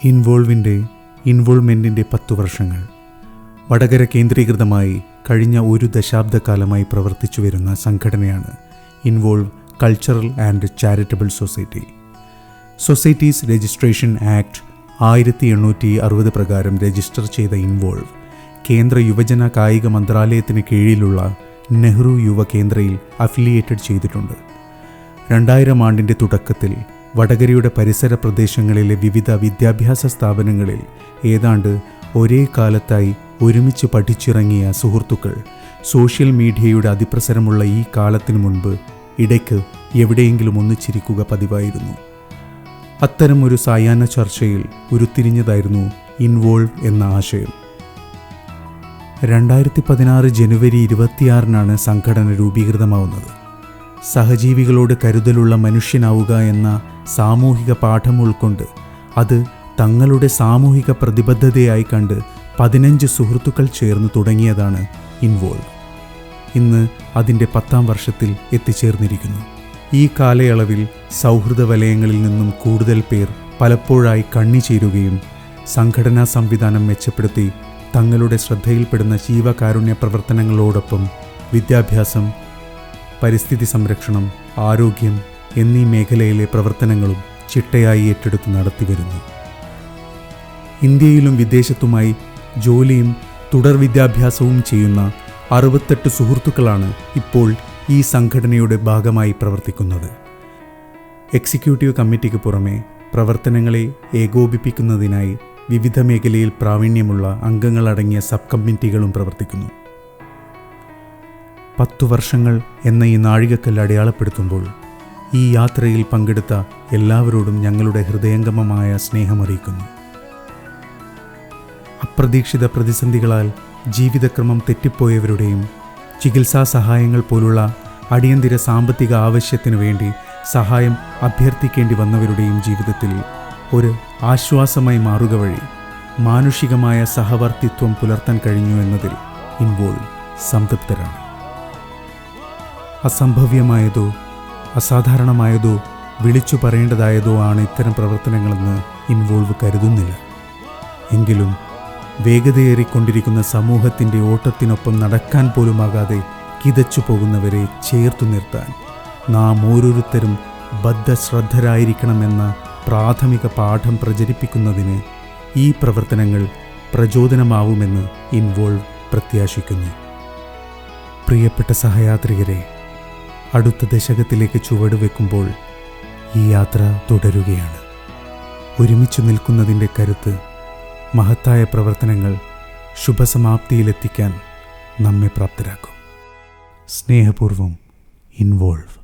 ഇൻവോൾവ്മെൻറ്റിൻ്റെ 10 വർഷങ്ങൾ. വടകര കേന്ദ്രീകൃതമായി കഴിഞ്ഞ ഒരു ദശാബ്ദക്കാലമായി പ്രവർത്തിച്ചു വരുന്ന സംഘടനയാണ് involve cultural and charitable society. Societies registration act 1860 പ്രകാരം രജിസ്റ്റർ ചെയ്ത ഇൻവോൾവ് കേന്ദ്ര യുവജന കായിക മന്ത്രാലയത്തിന് കീഴിലുള്ള നെഹ്റു യുവ കേന്ദ്രയിൽ അഫിലിയേറ്റഡ് ചെയ്തിട്ടുണ്ട്. 2000 ആണ്ടിൻ്റെ തുടക്കത്തിൽ വടകരയുടെ പരിസര പ്രദേശങ്ങളിലെ വിവിധ വിദ്യാഭ്യാസ സ്ഥാപനങ്ങളിൽ ഏതാണ്ട് ഒരേ കാലത്തായി ഒരുമിച്ച് പഠിച്ചിറങ്ങിയ സുഹൃത്തുക്കൾ സോഷ്യൽ മീഡിയയുടെ അതിപ്രസരമുള്ള ഈ കാലത്തിനു മുൻപ് ഇടയ്ക്ക് എവിടെയെങ്കിലും ഒന്നിച്ചിരിക്കുക പതിവായിരുന്നു. അത്തരം ഒരു സായാഹ്ന ചർച്ചയിൽ ഉരുത്തിരിഞ്ഞതായിരുന്നു ഇൻവോൾവ് എന്ന ആശയം. 2016 ജനുവരി 26 സംഘടന രൂപീകൃതമാവുന്നത്. സഹജീവികളോട് കരുതലുള്ള മനുഷ്യനാവുക എന്ന സാമൂഹിക പാഠം ഉൾക്കൊണ്ട് അത് തങ്ങളുടെ സാമൂഹിക പ്രതിബദ്ധതയായി കണ്ട് 15 സുഹൃത്തുക്കൾ ചേർന്ന് തുടങ്ങിയതാണ് ഇൻവോൾവ്. ഇന്ന് അതിൻ്റെ 10ാം വർഷത്തിൽ എത്തിച്ചേർന്നിരിക്കുന്നു. ഈ കാലയളവിൽ സൗഹൃദ വലയങ്ങളിൽ നിന്നും കൂടുതൽ പേർ പലപ്പോഴായി കണ്ണിച്ചേരുകയും സംഘടനാ സംവിധാനം മെച്ചപ്പെടുത്തി തങ്ങളുടെ ശ്രദ്ധയിൽപ്പെടുന്ന ജീവകാരുണ്യ പ്രവർത്തനങ്ങളോടൊപ്പം വിദ്യാഭ്യാസം, പരിസ്ഥിതി സംരക്ഷണം, ആരോഗ്യം എന്നീ മേഖലയിലെ പ്രവർത്തനങ്ങളും ചിട്ടയായി ഏറ്റെടുത്ത് നടത്തിവരുന്നു. ഇന്ത്യയിലും വിദേശത്തുമായി ജോലിയും തുടർ വിദ്യാഭ്യാസവും ചെയ്യുന്ന 68 സുഹൃത്തുക്കളാണ് ഇപ്പോൾ ഈ സംഘടനയുടെ ഭാഗമായി പ്രവർത്തിക്കുന്നത്. എക്സിക്യൂട്ടീവ് കമ്മിറ്റിക്ക് പുറമെ പ്രവർത്തനങ്ങളെ ഏകോപിപ്പിക്കുന്നതിനായി വിവിധ മേഖലയിൽ പ്രാവീണ്യമുള്ള അംഗങ്ങളടങ്ങിയ സബ് കമ്മിറ്റികളും പ്രവർത്തിക്കുന്നു. 10 വർഷങ്ങൾ എന്ന ഈ നാഴികക്കല്ല് അടയാളപ്പെടുത്തുമ്പോൾ ഈ യാത്രയിൽ പങ്കെടുത്ത എല്ലാവരോടും ഞങ്ങളുടെ ഹൃദയംഗമമായ സ്നേഹമറിയിക്കുന്നു. അപ്രതീക്ഷിത പ്രതിസന്ധികളാൽ ജീവിതക്രമം തെറ്റിപ്പോയവരുടെയും ചികിത്സാ സഹായങ്ങൾ പോലുള്ള അടിയന്തര സാമ്പത്തിക ആവശ്യത്തിനു വേണ്ടി സഹായം അഭ്യർത്ഥിക്കേണ്ടി വന്നവരുടെയും ജീവിതത്തിൽ ഒരു ആശ്വാസമായി മാറുക വഴി മാനുഷികമായ സഹവർത്തിത്വം പുലർത്താൻ കഴിഞ്ഞു എന്നതിൽ ഇൻവോൾവ് സംതൃപ്തരാണ്. അസംഭവ്യമായതോ അസാധാരണമായതോ വിളിച്ചു പറയേണ്ടതായതോ ആണ് ഇത്തരം പ്രവർത്തനങ്ങളെന്ന് ഇൻവോൾവ് കരുതുന്നില്ല. എങ്കിലും വേഗതയേറിക്കൊണ്ടിരിക്കുന്ന സമൂഹത്തിൻ്റെ ഓട്ടത്തിനൊപ്പം നടക്കാൻ പോലുമാകാതെ കിതച്ചു പോകുന്നവരെ ചേർത്തു നിർത്താൻ നാം ഓരോരുത്തരും ബദ്ധശ്രദ്ധരായിരിക്കണമെന്ന പ്രാഥമിക പാഠം പ്രചരിപ്പിക്കുന്നതിന് ഈ പ്രവർത്തനങ്ങൾ പ്രചോദനമാവുമെന്ന് ഇൻവോൾവ് പ്രത്യാശിക്കുന്നു. പ്രിയപ്പെട്ട സഹയാത്രികരെ, അടുത്ത ദശകത്തിലേക്ക് ചുവടുവെക്കുമ്പോൾ ഈ യാത്ര തുടരുകയാണ്. ഒരുമിച്ച് നിൽക്കുന്നതിൻ്റെ കരുത്ത്, മഹത്തായ പ്രവർത്തനങ്ങൾ ശുഭസമാപ്തിയിലെത്തിക്കാൻ നമ്മെ പ്രാപ്തരാക്കും. സ്നേഹപൂർവ്വം, ഇൻവോൾവ്.